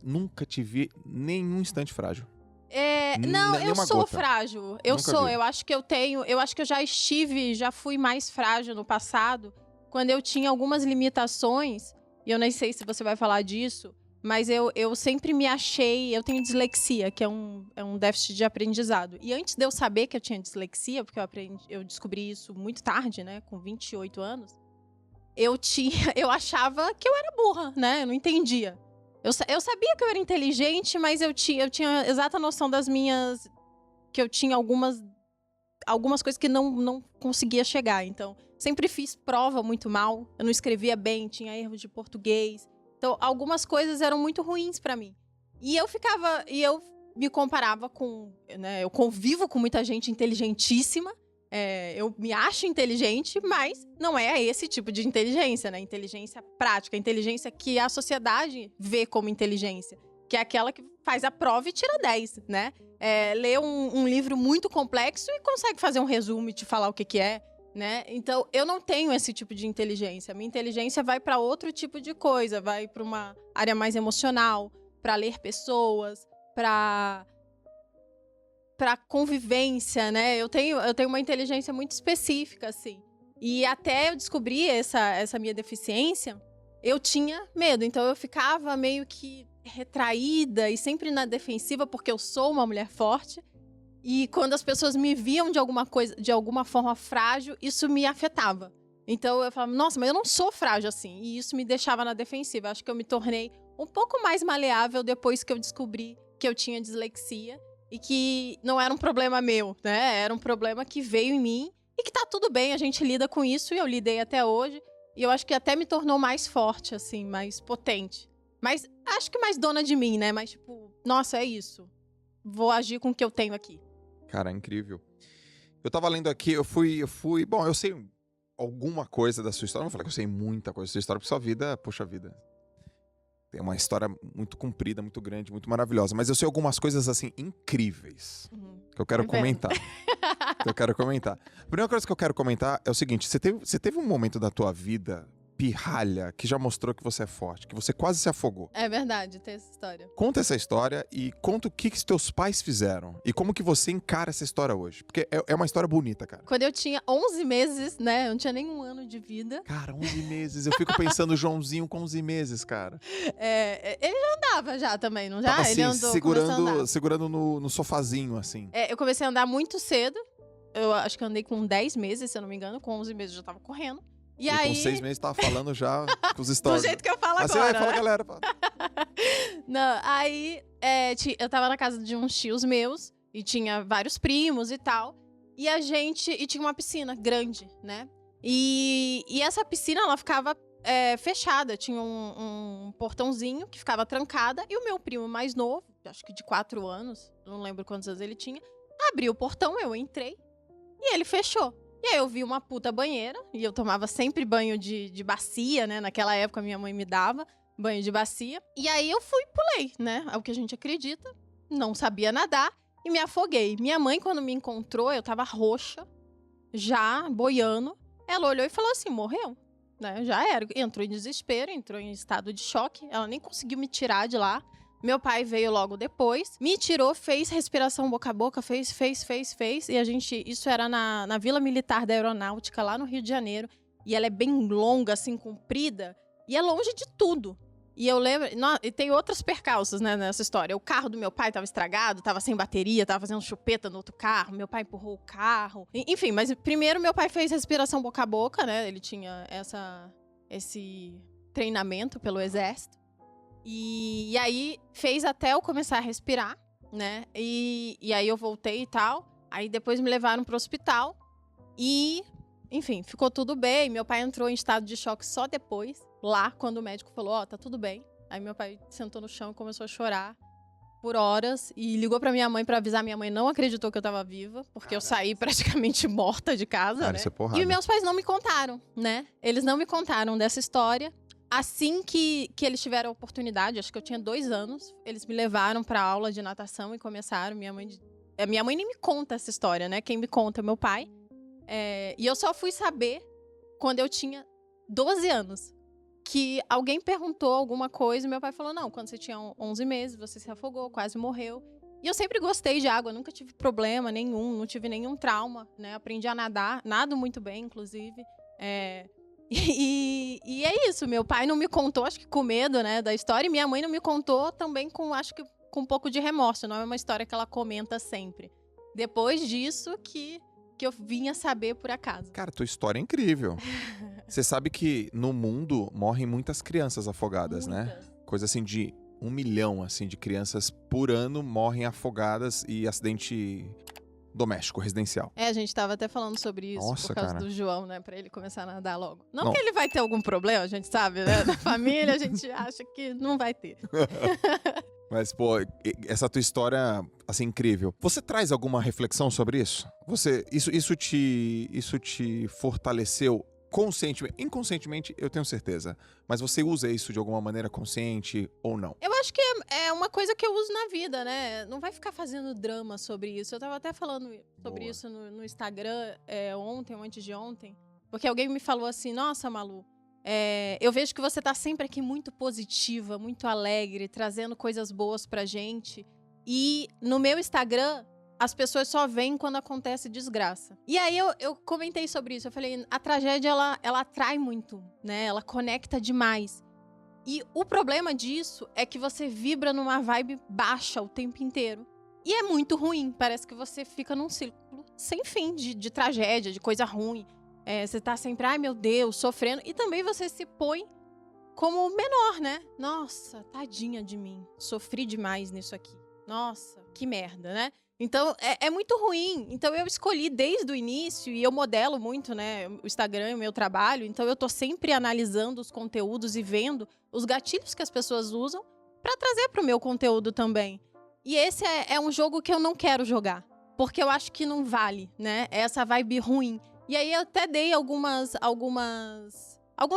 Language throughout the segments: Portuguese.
Nunca te vi nenhum instante frágil. Não, eu Nenhuma sou gota. frágil. Nunca vi. Eu acho que eu acho que eu já fui mais frágil no passado, quando eu tinha algumas limitações, e eu nem sei se você vai falar disso, mas eu sempre me achei, eu tenho dislexia, que é um déficit de aprendizado. E antes de eu saber que eu tinha dislexia, porque eu descobri isso muito tarde, né, com 28 anos, eu achava que eu era burra, né, eu não entendia. Eu sabia que eu era inteligente, mas eu tinha exata noção das minhas... que eu tinha algumas coisas que não conseguia chegar. Então, sempre fiz prova muito mal. Eu não escrevia bem, tinha erros de português. Então, algumas coisas eram muito ruins pra mim. E eu me comparava com... né, eu convivo com muita gente inteligentíssima. Eu me acho inteligente, mas não é esse tipo de inteligência, né? Inteligência prática, inteligência que a sociedade vê como inteligência. Que é aquela que faz a prova e tira 10, né? Lê um livro muito complexo e consegue fazer um resumo e te falar o que é, né? Então, eu não tenho esse tipo de inteligência. Minha inteligência vai para outro tipo de coisa, vai para uma área mais emocional, para ler pessoas, para convivência, né? Eu tenho uma inteligência muito específica, assim. E até eu descobrir essa minha deficiência, eu tinha medo. Então, eu ficava meio que retraída e sempre na defensiva, porque eu sou uma mulher forte. E quando as pessoas me viam de alguma forma frágil, isso me afetava. Então, eu falava, nossa, mas eu não sou frágil assim. E isso me deixava na defensiva. Acho que eu me tornei um pouco mais maleável depois que eu descobri que eu tinha dislexia. E que não era um problema meu, né? Era um problema que veio em mim e que tá tudo bem, a gente lida com isso e eu lidei até hoje. E eu acho que até me tornou mais forte, assim, mais potente. Mas acho que mais dona de mim, né? Mas tipo, nossa, é isso. Vou agir com o que eu tenho aqui. Cara, incrível. Eu tava lendo aqui, eu fui... Bom, eu sei alguma coisa da sua história. Não vou falar que eu sei muita coisa da sua história, porque sua vida, poxa vida... Tem uma história muito comprida, muito grande, muito maravilhosa. Mas eu sei algumas coisas, assim, incríveis. Que eu quero comentar. Que eu quero comentar. A primeira coisa que eu quero comentar é o seguinte. Você teve um momento da tua vida, pirralha, que já mostrou que você é forte. Que você quase se afogou. É verdade, tem essa história. Conta essa história e conta o que os teus pais fizeram. E como que você encara essa história hoje. Porque é uma história bonita, cara. Quando eu tinha 11 meses, né? Eu não tinha nem um ano de vida. Cara, 11 meses. Eu fico pensando o Joãozinho com 11 meses, cara. Ele já andava já também, não já? Tava, Ele assim, andou, começou a andar. segurando no sofazinho, assim. Eu comecei a andar muito cedo. Eu acho que eu andei com 10 meses, se eu não me engano. Com 11 meses eu já tava correndo. E aí... com 6 meses tava falando já com os stories. Do jeito que eu falo Assim, agora. Fala, né? galera. Pô. Não, aí eu tava na casa de uns tios meus. E tinha vários primos e tal. E tinha uma piscina grande, né? E essa piscina, ela ficava fechada. Tinha um portãozinho que ficava trancada. E o meu primo mais novo, acho que de 4 anos, não lembro quantos anos ele tinha, abriu o portão, eu entrei. E ele fechou. E aí eu vi uma puta banheira, e eu tomava sempre banho de bacia, né? Naquela época minha mãe me dava banho de bacia. E aí eu pulei, né? É o que a gente acredita. Não sabia nadar e me afoguei. Minha mãe, quando me encontrou, eu tava roxa, já boiando. Ela olhou e falou assim, morreu, né? Já era. Entrou em desespero, entrou em estado de choque. Ela nem conseguiu me tirar de lá. Meu pai veio logo depois, me tirou, fez respiração boca a boca, fez. E isso era na Vila Militar da Aeronáutica, lá no Rio de Janeiro. E ela é bem longa, assim, comprida. E é longe de tudo. E eu lembro... E tem outros percalços, né, nessa história. O carro do meu pai tava estragado, tava sem bateria, tava fazendo chupeta no outro carro. Meu pai empurrou o carro. Enfim, mas primeiro meu pai fez respiração boca a boca, né? Ele tinha esse treinamento pelo exército. E aí, fez até eu começar a respirar, né? E aí eu voltei e tal. Aí depois me levaram pro hospital. E, enfim, ficou tudo bem. Meu pai entrou em estado de choque só depois. Lá, quando o médico falou, tá tudo bem. Aí meu pai sentou no chão e começou a chorar por horas. E ligou pra minha mãe pra avisar. Minha mãe não acreditou que eu tava viva. Porque eu saí praticamente morta de casa, né? Isso é porrada. E meus pais não me contaram, né? Eles não me contaram dessa história. Assim que eles tiveram a oportunidade, acho que eu tinha 2 anos, eles me levaram pra aula de natação e começaram. Minha mãe nem me conta essa história, né? Quem me conta é meu pai. E eu só fui saber quando eu tinha 12 anos. que alguém perguntou alguma coisa e meu pai falou, não, quando você tinha 11 meses, você se afogou, quase morreu. E eu sempre gostei de água, nunca tive problema nenhum, não tive nenhum trauma, né? Aprendi a nadar, nado muito bem, inclusive. E é isso, meu pai não me contou, acho que com medo, né, da história, e minha mãe não me contou também acho que com um pouco de remorso, não é uma história que ela comenta sempre. Depois disso que eu vinha saber por acaso. Cara, tua história é incrível. Você sabe que no mundo morrem muitas crianças afogadas, né? Coisa assim de 1 milhão, assim, de crianças por ano morrem afogadas e acidente doméstico, residencial. A gente tava até falando sobre isso. Nossa, por causa cara. do João, né? Pra ele começar a nadar logo. Não que ele vai ter algum problema, a gente sabe, né? Da família, a gente acha que não vai ter. Mas, pô, essa tua história, assim, incrível. Você traz alguma reflexão sobre isso? Isso te fortaleceu conscientemente? Inconscientemente, eu tenho certeza. Mas você usa isso de alguma maneira consciente ou não? Eu acho que é uma coisa que eu uso na vida, né? Não vai ficar fazendo drama sobre isso. Eu tava até falando sobre Boa. isso no Instagram ontem ou antes de ontem. Porque alguém me falou assim, nossa, Malu, eu vejo que você tá sempre aqui muito positiva, muito alegre, trazendo coisas boas pra gente. E no meu Instagram, as pessoas só veem quando acontece desgraça. E aí eu comentei sobre isso. Eu falei, a tragédia, ela atrai muito, né? Ela conecta demais. E o problema disso é que você vibra numa vibe baixa o tempo inteiro. E é muito ruim. Parece que você fica num círculo sem fim de tragédia, de coisa ruim. Você tá sempre, ai meu Deus, sofrendo. E também você se põe como menor, né? Nossa, tadinha de mim. Sofri demais nisso aqui. Nossa, que merda, né? Então, é muito ruim. Então, eu escolhi desde o início, e eu modelo muito, né, o Instagram e o meu trabalho. Então, eu tô sempre analisando os conteúdos e vendo os gatilhos que as pessoas usam pra trazer pro meu conteúdo também. E esse é um jogo que eu não quero jogar, porque eu acho que não vale, né? É essa vibe ruim. E aí, eu até dei alguns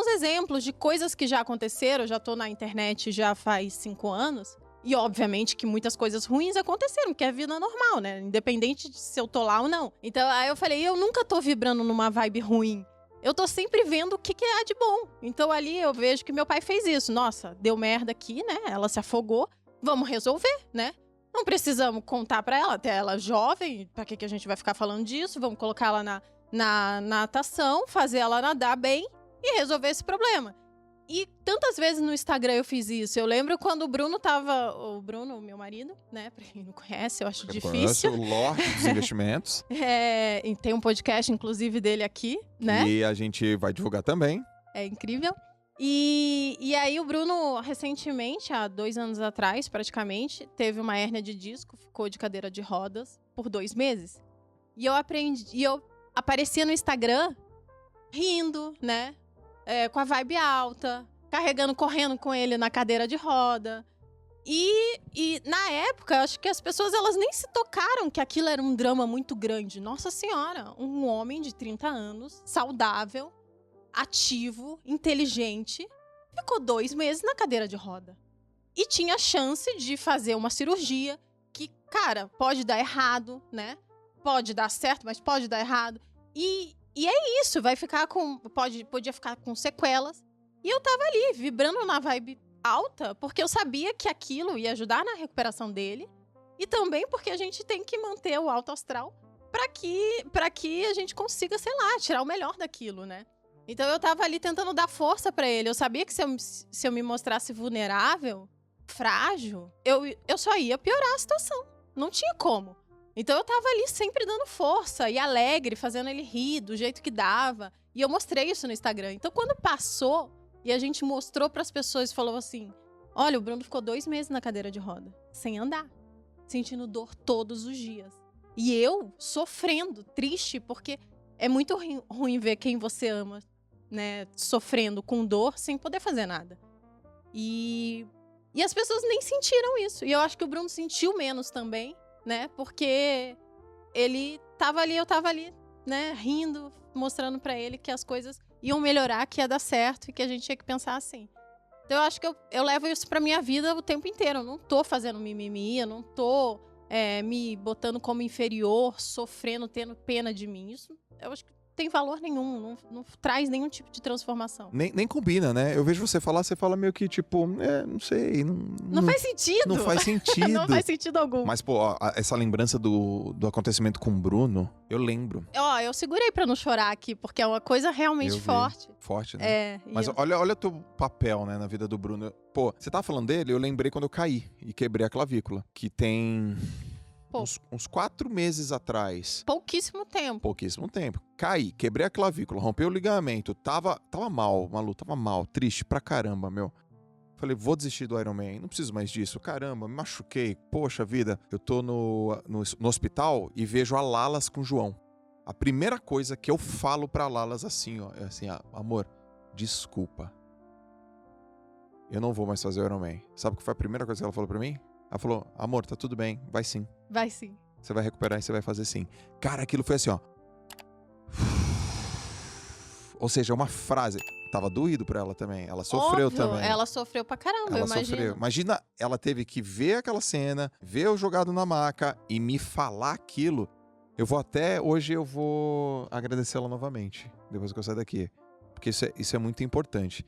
exemplos de coisas que já aconteceram. Eu já tô na internet já faz 5 anos. E, obviamente, que muitas coisas ruins aconteceram, que é a vida normal, né? Independente de se eu tô lá ou não. Então, aí eu falei, eu nunca tô vibrando numa vibe ruim. Eu tô sempre vendo o que há de bom. Então, ali eu vejo que meu pai fez isso. Nossa, deu merda aqui, né? Ela se afogou. Vamos resolver, né? Não precisamos contar pra ela, até ela jovem. Pra que a gente vai ficar falando disso? Vamos colocar ela na natação, fazer ela nadar bem e resolver esse problema. E tantas vezes no Instagram eu fiz isso. Eu lembro quando o Bruno, meu marido, né? Pra quem não conhece, eu acho difícil. O Lorde dos Investimentos. E tem um podcast, inclusive, dele aqui, né? E a gente vai divulgar também. É incrível. E aí o Bruno, recentemente, há 2 anos atrás, praticamente, teve uma hérnia de disco, ficou de cadeira de rodas por 2 meses. E eu aparecia no Instagram rindo, né? Com a vibe alta, correndo com ele na cadeira de roda. E na época, eu acho que as pessoas elas nem se tocaram que aquilo era um drama muito grande. Nossa Senhora, um homem de 30 anos, saudável, ativo, inteligente, ficou 2 meses na cadeira de roda. E tinha chance de fazer uma cirurgia que, cara, pode dar errado, né? Pode dar certo, mas pode dar errado. E é isso, podia ficar com sequelas. E eu tava ali, vibrando na vibe alta, porque eu sabia que aquilo ia ajudar na recuperação dele. E também porque a gente tem que manter o alto astral pra que a gente consiga, sei lá, tirar o melhor daquilo, né? Então eu tava ali tentando dar força pra ele. Eu sabia que se eu me mostrasse vulnerável, frágil, eu só ia piorar a situação. Não tinha como. Então eu tava ali sempre dando força e alegre, fazendo ele rir do jeito que dava. E eu mostrei isso no Instagram. Então quando passou e a gente mostrou pras pessoas e falou assim, olha, o Bruno ficou 2 meses na cadeira de roda, sem andar, sentindo dor todos os dias. E eu sofrendo, triste, porque é muito ruim ver quem você ama, né, sofrendo com dor sem poder fazer nada. E as pessoas nem sentiram isso. E eu acho que o Bruno sentiu menos também, né? Porque ele tava ali, eu tava ali, né? Rindo, mostrando pra ele que as coisas iam melhorar, que ia dar certo e que a gente tinha que pensar assim. Então eu acho que eu levo isso pra minha vida o tempo inteiro. Eu não tô fazendo mimimi, eu não tô me botando como inferior, sofrendo, tendo pena de mim. Isso eu acho que o tem valor nenhum, não traz nenhum tipo de transformação. Nem combina, né? Eu vejo você fala meio que tipo, não sei, Não faz sentido. não faz sentido. Não faz sentido algum. Mas, pô, ó, essa lembrança do acontecimento com o Bruno, eu lembro. Ó, eu segurei pra não chorar aqui, porque é uma coisa realmente Eu vi. forte. Forte, né? É. Mas olha o teu papel, né, na vida do Bruno. Pô, você tava falando dele, eu lembrei quando eu caí e quebrei a clavícula. Que tem Pô. uns 4 meses atrás. Pouquíssimo tempo. Pouquíssimo tempo. Caí, quebrei a clavícula, rompei o ligamento. Tava mal, Malu, tava mal. Triste pra caramba, meu. Falei, vou desistir do Iron Man, não preciso mais disso. Caramba, me machuquei. Poxa vida, eu tô no hospital e vejo a Lalas com o João. A primeira coisa que eu falo pra Lalas assim, ó, é assim, amor, desculpa. Eu não vou mais fazer o Iron Man. Sabe o que foi a primeira coisa que ela falou pra mim? Ela falou, amor, tá tudo bem, vai sim. Vai sim. Você vai recuperar e você vai fazer sim. Cara, aquilo foi assim, ó. Ou seja, uma frase. Tava doído pra ela também. Ela sofreu Óbvio, também. ela sofreu pra caramba, Ela eu imagino. sofreu. Imagina, ela teve que ver aquela cena, ver eu jogado na maca e me falar aquilo. Hoje eu vou agradecer ela novamente, depois que eu sair daqui. Porque isso é muito importante.